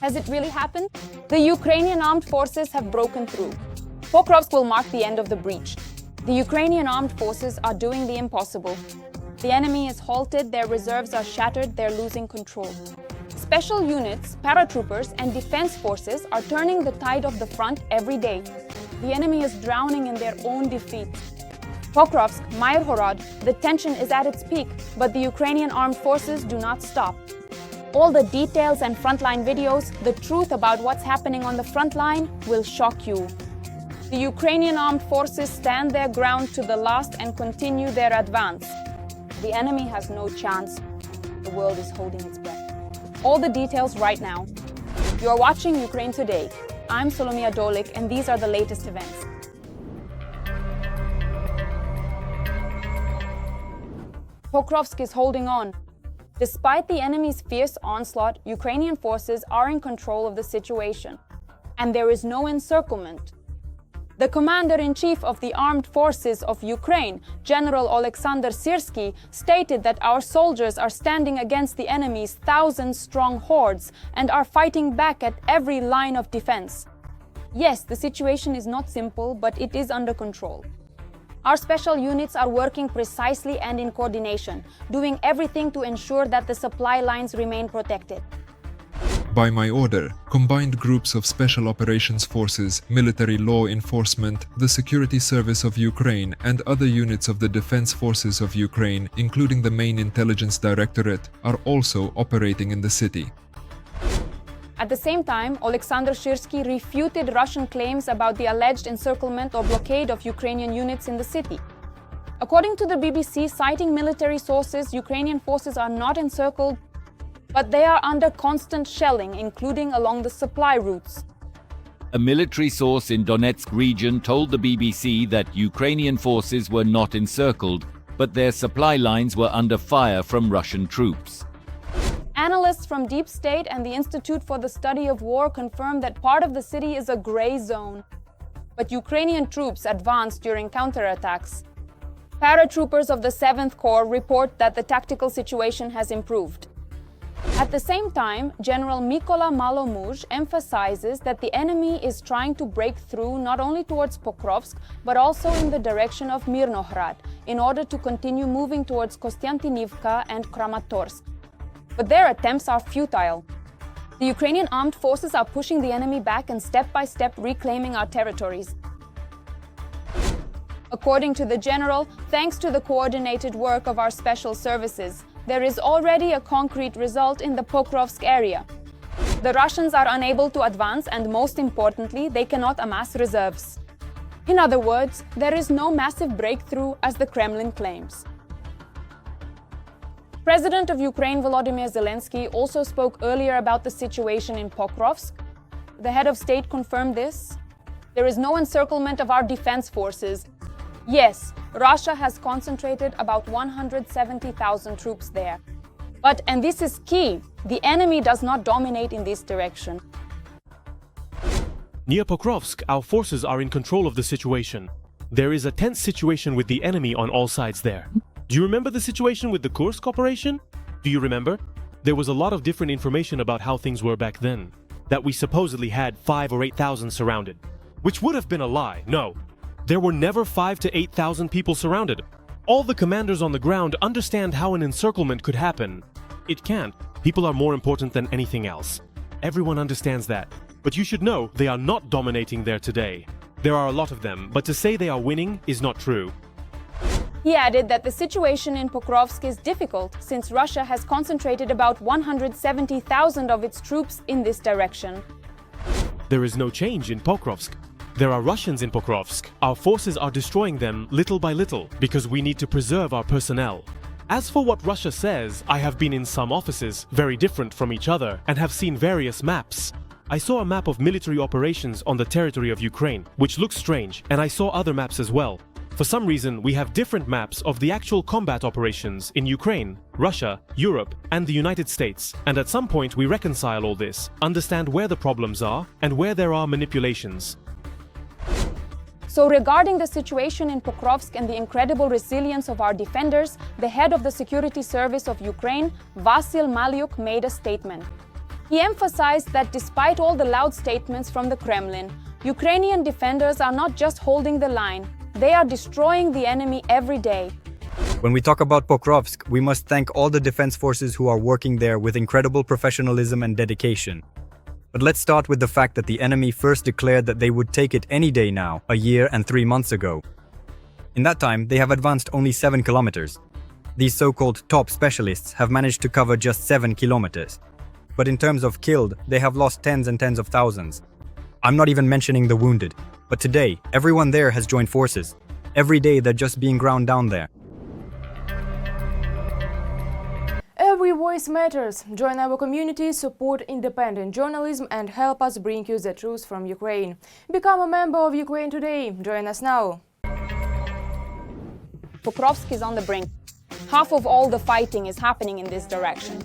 Has it really happened? The Ukrainian Armed Forces have broken through. Pokrovsk will mark the end of the breach. The Ukrainian Armed Forces are doing the impossible. The enemy is halted, their reserves are shattered, they're losing control. Special units, paratroopers, and defense forces are turning the tide of the front every day. The enemy is drowning in their own defeat. Pokrovsk, Myrnohrad, the tension is at its peak, but the Ukrainian Armed Forces do not stop. All the details and frontline videos, the truth about what's happening on the front line will shock you. The Ukrainian Armed Forces stand their ground to the last and continue their advance. The enemy has no chance. The world is holding its breath. All the details right now. You are watching Ukraine Today. I'm Solomia Dolik, and these are the latest events. Pokrovsk is holding on. Despite the enemy's fierce onslaught, Ukrainian forces are in control of the situation. And there is no encirclement. The commander-in-chief of the Armed Forces of Ukraine, General Oleksandr Syrskyi, stated that our soldiers are standing against the enemy's thousand-strong hordes and are fighting back at every line of defense. Yes, the situation is not simple, but it is under control. Our special units are working precisely and in coordination, doing everything to ensure that the supply lines remain protected. By my order, combined groups of Special Operations Forces, military law enforcement, the Security Service of Ukraine, and other units of the Defense Forces of Ukraine, including the main intelligence directorate, are also operating in the city. At the same time, Oleksandr Syrskyi refuted Russian claims about the alleged encirclement or blockade of Ukrainian units in the city. According to the BBC, citing military sources, Ukrainian forces are not encircled, but they are under constant shelling, including along the supply routes. A military source in Donetsk region told the BBC that Ukrainian forces were not encircled, but their supply lines were under fire from Russian troops. Analysts from Deep State and the Institute for the Study of War confirm that part of the city is a gray zone. But Ukrainian troops advanced during counterattacks. Paratroopers of the 7th Corps report that the tactical situation has improved. At the same time, General Mykola Malomuj emphasizes that the enemy is trying to break through not only towards Pokrovsk, but also in the direction of Myrnohrad, in order to continue moving towards Kostiantynivka and Kramatorsk. But their attempts are futile. The Ukrainian armed forces are pushing the enemy back and step-by-step reclaiming our territories. According to the general, thanks to the coordinated work of our special services, there is already a concrete result in the Pokrovsk area. The Russians are unable to advance and, most importantly, they cannot amass reserves. In other words, there is no massive breakthrough as the Kremlin claims. President of Ukraine Volodymyr Zelenskyy also spoke earlier about the situation in Pokrovsk. The head of state confirmed this. There is no encirclement of our defense forces. Yes, Russia has concentrated about 170,000 troops there. But, and this is key, the enemy does not dominate in this direction. Near Pokrovsk, our forces are in control of the situation. There is a tense situation with the enemy on all sides there. Do you remember the situation with the Kursk operation? Do you remember? There was a lot of different information about how things were back then. That we supposedly had 5,000 or 8,000 surrounded. Which would have been a lie, no. There were never 5,000 to 8,000 people surrounded. All the commanders on the ground understand how an encirclement could happen. It can't. People are more important than anything else. Everyone understands that. But you should know they are not dominating there today. There are a lot of them, but to say they are winning is not true. He added that the situation in Pokrovsk is difficult since Russia has concentrated about 170,000 of its troops in this direction. There is no change in Pokrovsk. There are Russians in Pokrovsk. Our forces are destroying them little by little because we need to preserve our personnel. As for what Russia says, I have been in some offices, very different from each other, and have seen various maps. I saw a map of military operations on the territory of Ukraine, which looks strange, and I saw other maps as well. For some reason, we have different maps of the actual combat operations in Ukraine, Russia, Europe, and the United States. And at some point we reconcile all this, understand where the problems are, and where there are manipulations. So regarding the situation in Pokrovsk and the incredible resilience of our defenders, the head of the Security Service of Ukraine, Vasyl Malyuk, made a statement. He emphasized that despite all the loud statements from the Kremlin, Ukrainian defenders are not just holding the line, they are destroying the enemy every day. When we talk about Pokrovsk, we must thank all the defense forces who are working there with incredible professionalism and dedication. But let's start with the fact that the enemy first declared that they would take it any day now, a year and 3 months ago. In that time, they have advanced only 7 kilometers. These so-called top specialists have managed to cover just 7 kilometers. But in terms of killed, they have lost tens and tens of thousands. I'm not even mentioning the wounded. But today, everyone there has joined forces. Every day they're just being ground down there. Every voice matters. Join our community, support independent journalism and help us bring you the truth from Ukraine. Become a member of Ukraine today. Join us now. Pokrovsk is on the brink. Half of all the fighting is happening in this direction.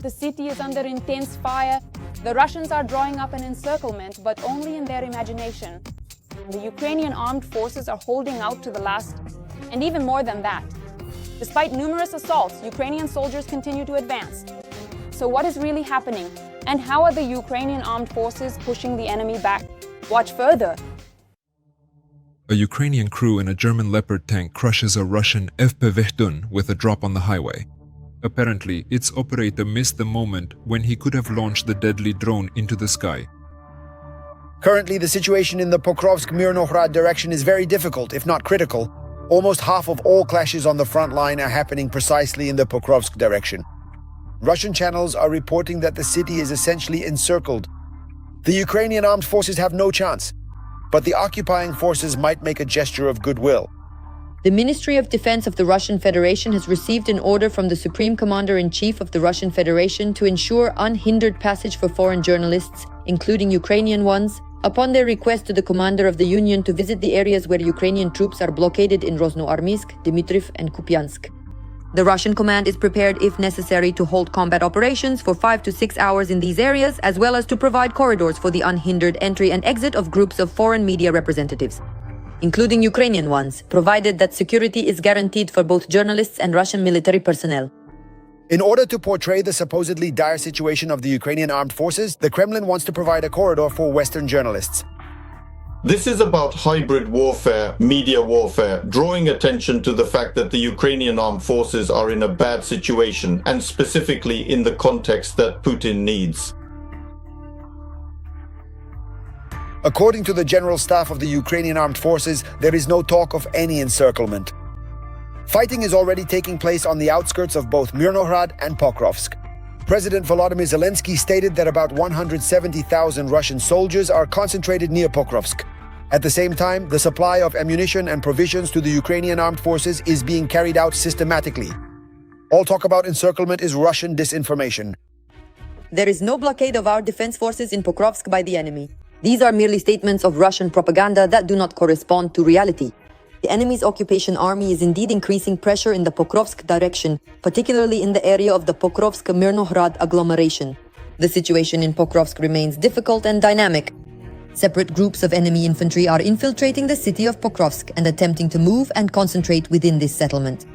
The city is under intense fire. The Russians are drawing up an encirclement, but only in their imagination. The Ukrainian armed forces are holding out to the last, and even more than that. Despite numerous assaults, Ukrainian soldiers continue to advance. So what is really happening? And how are the Ukrainian armed forces pushing the enemy back? Watch further. A Ukrainian crew in a German Leopard tank crushes a Russian FPV with a drop on the highway. Apparently, its operator missed the moment when he could have launched the deadly drone into the sky. Currently, the situation in the Pokrovsk-Myrnohrad direction is very difficult, if not critical. Almost half of all clashes on the front line are happening precisely in the Pokrovsk direction. Russian channels are reporting that the city is essentially encircled. The Ukrainian armed forces have no chance, but the occupying forces might make a gesture of goodwill. The Ministry of Defense of the Russian Federation has received an order from the Supreme Commander-in-Chief of the Russian Federation to ensure unhindered passage for foreign journalists, including Ukrainian ones, upon their request to the Commander of the Union to visit the areas where Ukrainian troops are blockaded in Rozhnoarmysk, Dmitriv and Kupiansk. The Russian command is prepared, if necessary, to hold combat operations for 5 to 6 hours in these areas, as well as to provide corridors for the unhindered entry and exit of groups of foreign media representatives, including Ukrainian ones, provided that security is guaranteed for both journalists and Russian military personnel. In order to portray the supposedly dire situation of the Ukrainian armed forces, the Kremlin wants to provide a corridor for Western journalists. This is about hybrid warfare, media warfare, drawing attention to the fact that the Ukrainian armed forces are in a bad situation, and specifically in the context that Putin needs. According to the General Staff of the Ukrainian Armed Forces, there is no talk of any encirclement. Fighting is already taking place on the outskirts of both Myrnohrad and Pokrovsk. President Volodymyr Zelenskyy stated that about 170,000 Russian soldiers are concentrated near Pokrovsk. At the same time, the supply of ammunition and provisions to the Ukrainian armed forces is being carried out systematically. All talk about encirclement is Russian disinformation. There is no blockade of our defense forces in Pokrovsk by the enemy. These are merely statements of Russian propaganda that do not correspond to reality. The enemy's occupation army is indeed increasing pressure in the Pokrovsk direction, particularly in the area of the Pokrovsk-Myrnohrad agglomeration. The situation in Pokrovsk remains difficult and dynamic. Separate groups of enemy infantry are infiltrating the city of Pokrovsk and attempting to move and concentrate within this settlement.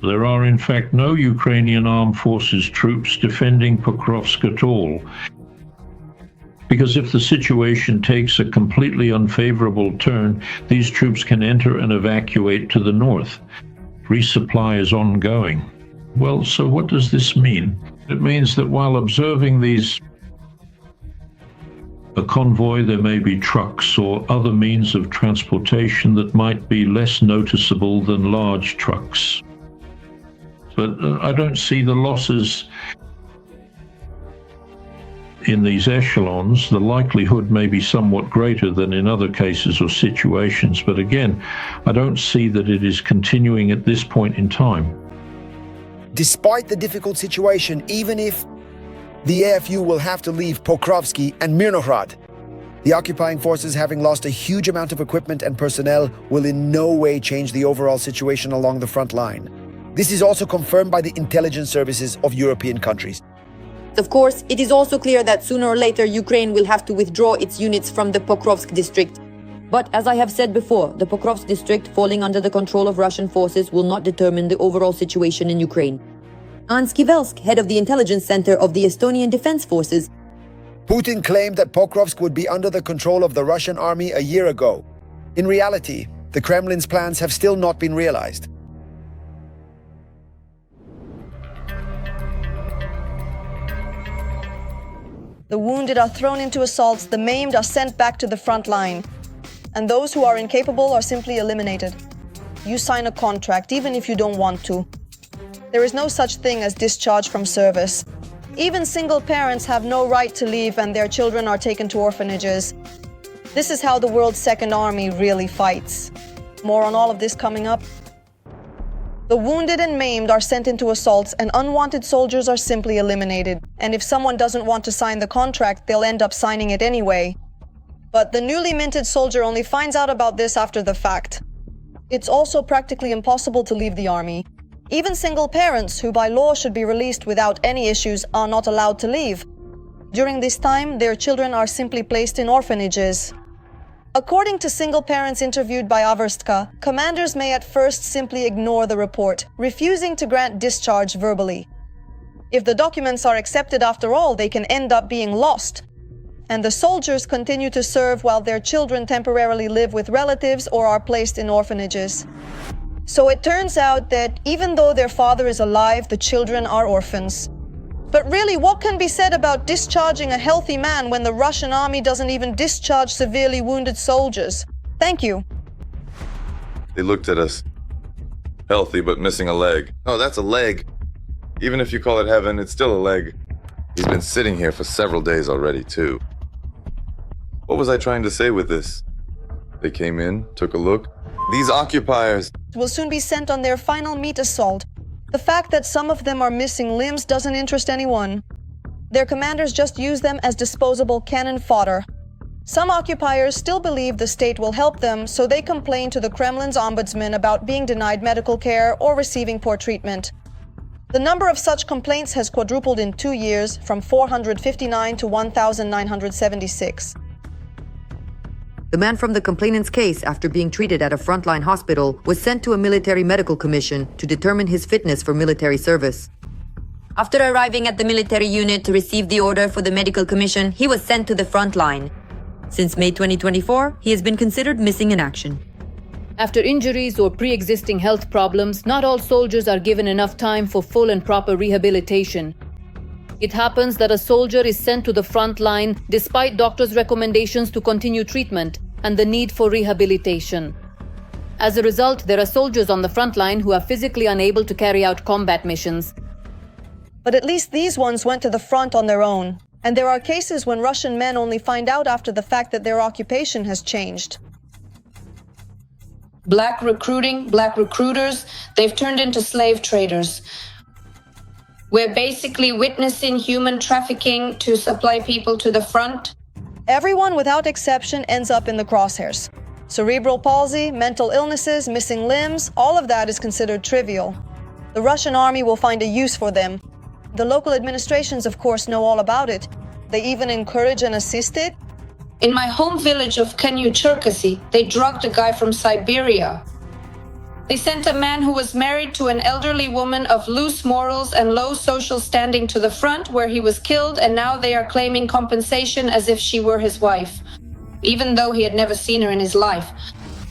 There are in fact no Ukrainian armed forces troops defending Pokrovsk at all. Because if the situation takes a completely unfavorable turn, these troops can enter and evacuate to the north. Resupply is ongoing. Well, so what does this mean? It means that while observing a convoy, there may be trucks or other means of transportation that might be less noticeable than large trucks. But I don't see the losses in these echelons. The likelihood may be somewhat greater than in other cases or situations, but again, I don't see that it is continuing at this point in time. Despite the difficult situation, even if the AFU will have to leave Pokrovsk and Myrnohrad, the occupying forces, having lost a huge amount of equipment and personnel, will in no way change the overall situation along the front line. This is also confirmed by the intelligence services of European countries. Of course, it is also clear that sooner or later Ukraine will have to withdraw its units from the Pokrovsk district. But as I have said before, the Pokrovsk district falling under the control of Russian forces will not determine the overall situation in Ukraine. Encircles, head of the intelligence center of the Estonian Defense Forces. Putin claimed that Pokrovsk would be under the control of the Russian army a year ago. In reality, the Kremlin's plans have still not been realized. The wounded are thrown into assaults, the maimed are sent back to the front line, and those who are incapable are simply eliminated. You sign a contract, even if you don't want to. There is no such thing as discharge from service. Even single parents have no right to leave, and their children are taken to orphanages. This is how the world's second army really fights. More on all of this coming up. The wounded and maimed are sent into assaults, and unwanted soldiers are simply eliminated. And if someone doesn't want to sign the contract, they'll end up signing it anyway. But the newly minted soldier only finds out about this after the fact. It's also practically impossible to leave the army. Even single parents, who by law should be released without any issues, are not allowed to leave. During this time, their children are simply placed in orphanages. According to single parents interviewed by Avrstka, commanders may at first simply ignore the report, refusing to grant discharge verbally. If the documents are accepted after all, they can end up being lost. And the soldiers continue to serve while their children temporarily live with relatives or are placed in orphanages. So it turns out that even though their father is alive, the children are orphans. But really, what can be said about discharging a healthy man when the Russian army doesn't even discharge severely wounded soldiers? Thank you. They looked at us. Healthy, but missing a leg. Oh, that's a leg. Even if you call it heaven, it's still a leg. He's been sitting here for several days already, too. What was I trying to say with this? They came in, took a look. These occupiers will soon be sent on their final meat assault. The fact that some of them are missing limbs doesn't interest anyone. Their commanders just use them as disposable cannon fodder. Some occupiers still believe the state will help them, so they complain to the Kremlin's ombudsman about being denied medical care or receiving poor treatment. The number of such complaints has quadrupled in 2 years, from 459 to 1,976. The man from the complainant's case, after being treated at a frontline hospital, was sent to a military medical commission to determine his fitness for military service. After arriving at the military unit to receive the order for the medical commission, he was sent to the front line. Since May 2024, he has been considered missing in action. After injuries or pre-existing health problems, not all soldiers are given enough time for full and proper rehabilitation. It happens that a soldier is sent to the front line despite doctors' recommendations to continue treatment and the need for rehabilitation. As a result, there are soldiers on the front line who are physically unable to carry out combat missions. But at least these ones went to the front on their own. And there are cases when Russian men only find out after the fact that their occupation has changed. Black recruiting, black recruiters, they've turned into slave traders. We're basically witnessing human trafficking to supply people to the front. Everyone without exception ends up in the crosshairs. Cerebral palsy, mental illnesses, missing limbs, all of that is considered trivial. The Russian army will find a use for them. The local administrations, of course, know all about it. They even encourage and assist it. In my home village of Encircles, they drugged a guy from Siberia. They sent a man who was married to an elderly woman of loose morals and low social standing to the front, where he was killed, and now they are claiming compensation as if she were his wife, even though he had never seen her in his life.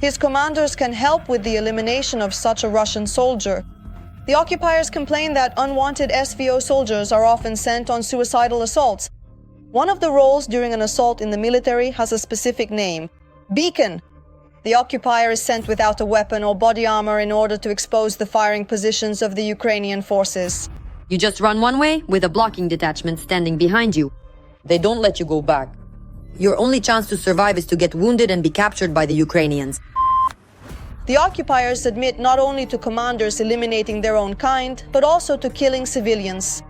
His commanders can help with the elimination of such a Russian soldier. The occupiers complain that unwanted SVO soldiers are often sent on suicidal assaults. One of the roles during an assault in the military has a specific name: beacon. The occupier is sent without a weapon or body armor in order to expose the firing positions of the Ukrainian forces. You just run one way with a blocking detachment standing behind you. They don't let you go back. Your only chance to survive is to get wounded and be captured by the Ukrainians. The occupiers admit not only to commanders eliminating their own kind, but also to killing civilians.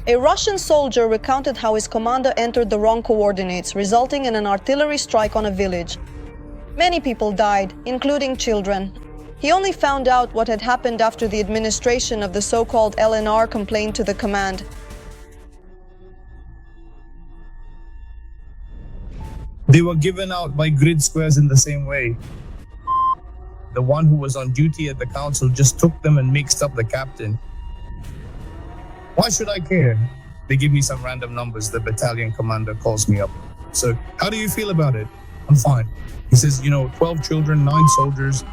A Russian soldier recounted how his commander entered the wrong coordinates, resulting in an artillery strike on a village. Many people died, including children. He only found out what had happened after the administration of the so-called LNR complained to the command. They were given out by grid squares in the same way. The one who was on duty at the council just took them and mixed up the captain. Why should I care? They give me some random numbers. The battalion commander calls me up. So, how do you feel about it? I'm fine. He says, 12 children, 9 soldiers.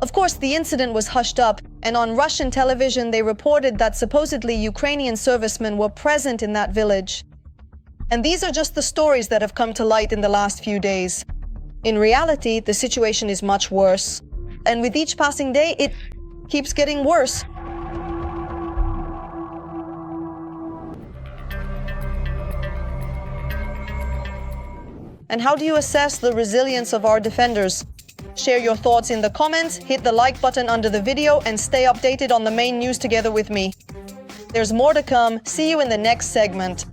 Of course, the incident was hushed up, and on Russian television they reported that supposedly Ukrainian servicemen were present in that village. And these are just the stories that have come to light in the last few days. In reality, the situation is much worse. And with each passing day, it keeps getting worse. And how do you assess the resilience of our defenders? Share your thoughts in the comments, hit the like button under the video, and stay updated on the main news together with me. There's more to come. See you in the next segment.